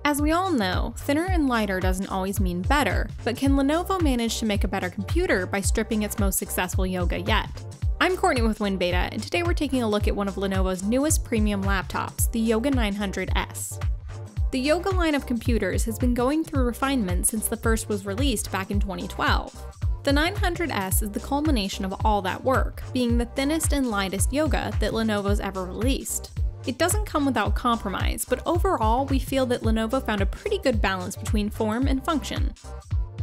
As we all know, thinner and lighter doesn't always mean better, but can Lenovo manage to make a better computer by stripping its most successful Yoga yet? I'm Courtney with WinBeta, and today we're taking a look at one of Lenovo's newest premium laptops, the Yoga 900S. The Yoga line of computers has been going through refinement since the first was released back in 2012. The 900S is the culmination of all that work, being the thinnest and lightest Yoga that Lenovo's ever released. It doesn't come without compromise, but overall we feel that Lenovo found a pretty good balance between form and function.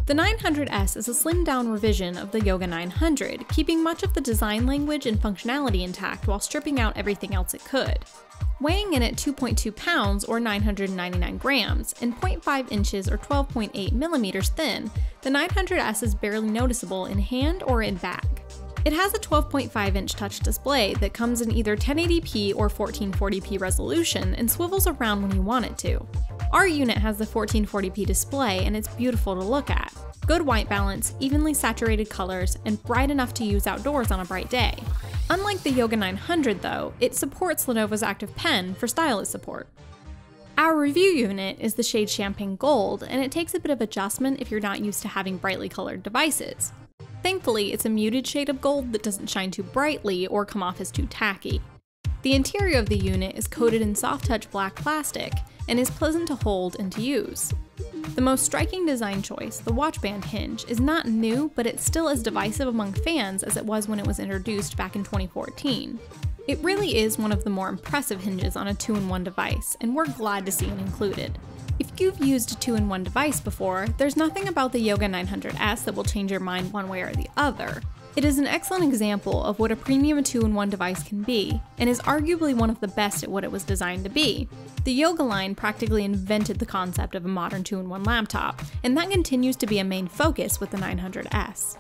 The 900S is a slimmed-down revision of the Yoga 900, keeping much of the design language and functionality intact while stripping out everything else it could. Weighing in at 2.2 pounds or 999 grams and 0.5 inches or 12.8 millimeters thin, the 900S is barely noticeable in hand or in bag. It has a 12.5-inch touch display that comes in either 1080p or 1440p resolution and swivels around when you want it to. Our unit has the 1440p display and it's beautiful to look at. Good white balance, evenly saturated colors, and bright enough to use outdoors on a bright day. Unlike the Yoga 900 though, it supports Lenovo's Active Pen for stylus support. Our review unit is the shade Champagne Gold, and it takes a bit of adjustment if you're not used to having brightly colored devices. Thankfully, it's a muted shade of gold that doesn't shine too brightly or come off as too tacky. The interior of the unit is coated in soft-touch black plastic and is pleasant to hold and to use. The most striking design choice, the watch band hinge, is not new, but it's still as divisive among fans as it was when it was introduced back in 2014. It really is one of the more impressive hinges on a 2-in-1 device, and we're glad to see it included. If you've used a 2-in-1 device before, there's nothing about the Yoga 900S that will change your mind one way or the other. It is an excellent example of what a premium 2-in-1 device can be, and is arguably one of the best at what it was designed to be. The Yoga line practically invented the concept of a modern 2-in-1 laptop, and that continues to be a main focus with the 900S.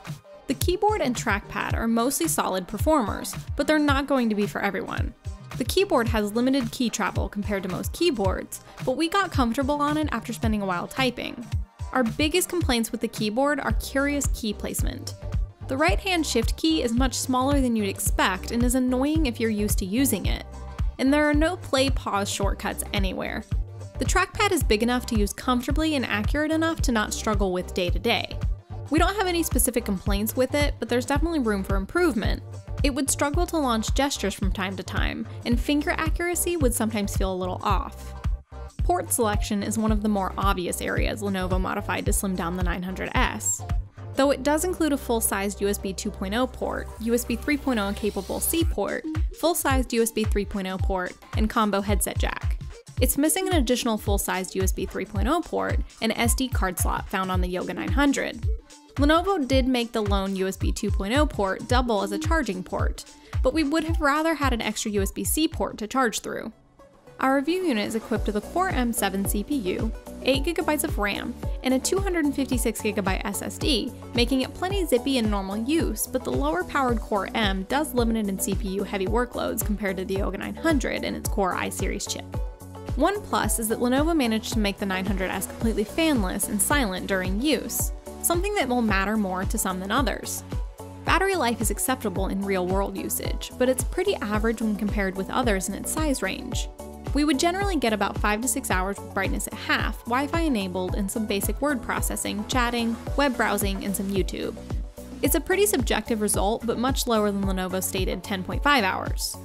The keyboard and trackpad are mostly solid performers, but they're not going to be for everyone. The keyboard has limited key travel compared to most keyboards, but we got comfortable on it after spending a while typing. Our biggest complaints with the keyboard are curious key placement. The right-hand shift key is much smaller than you'd expect and is annoying if you're used to using it. And there are no play-pause shortcuts anywhere. The trackpad is big enough to use comfortably and accurate enough to not struggle with day to day. We don't have any specific complaints with it, but there's definitely room for improvement. It would struggle to launch gestures from time to time, and finger accuracy would sometimes feel a little off. Port selection is one of the more obvious areas Lenovo modified to slim down the 900S. Though it does include a full-sized USB 2.0 port, USB 3.0 capable C port, full-sized USB 3.0 port, and combo headset jack. It's missing an additional full-sized USB 3.0 port and SD card slot found on the Yoga 900. Lenovo did make the lone USB 2.0 port double as a charging port, but we would have rather had an extra USB-C port to charge through. Our review unit is equipped with a Core M7 CPU, 8GB of RAM, and a 256GB SSD, making it plenty zippy in normal use, but the lower-powered Core M does limit it in CPU-heavy workloads compared to the Yoga 900 and its Core i-series chip. One plus is that Lenovo managed to make the 900S completely fanless and silent during use, something that will matter more to some than others. Battery life is acceptable in real-world usage, but it's pretty average when compared with others in its size range. We would generally get about 5 to 6 hours with brightness at half, Wi-Fi enabled, and some basic word processing, chatting, web browsing, and some YouTube. It's a pretty subjective result, but much lower than Lenovo's stated 10.5 hours.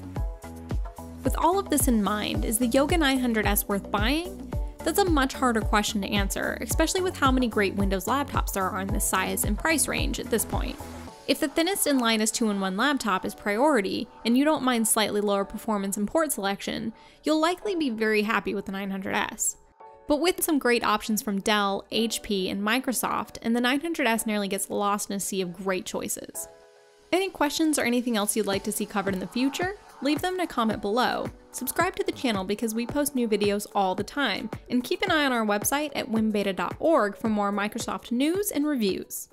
With all of this in mind, is the Yoga 900S worth buying? That's a much harder question to answer, especially with how many great Windows laptops there are in this size and price range at this point. If the thinnest and lightest 2-in-1 laptop is priority, and you don't mind slightly lower performance and port selection, you'll likely be very happy with the 900S. But with some great options from Dell, HP, and Microsoft, and the 900S nearly gets lost in a sea of great choices. Any questions or anything else you'd like to see covered in the future? Leave them in a comment below. Subscribe to the channel because we post new videos all the time, and keep an eye on our website at winbeta.org for more Microsoft news and reviews.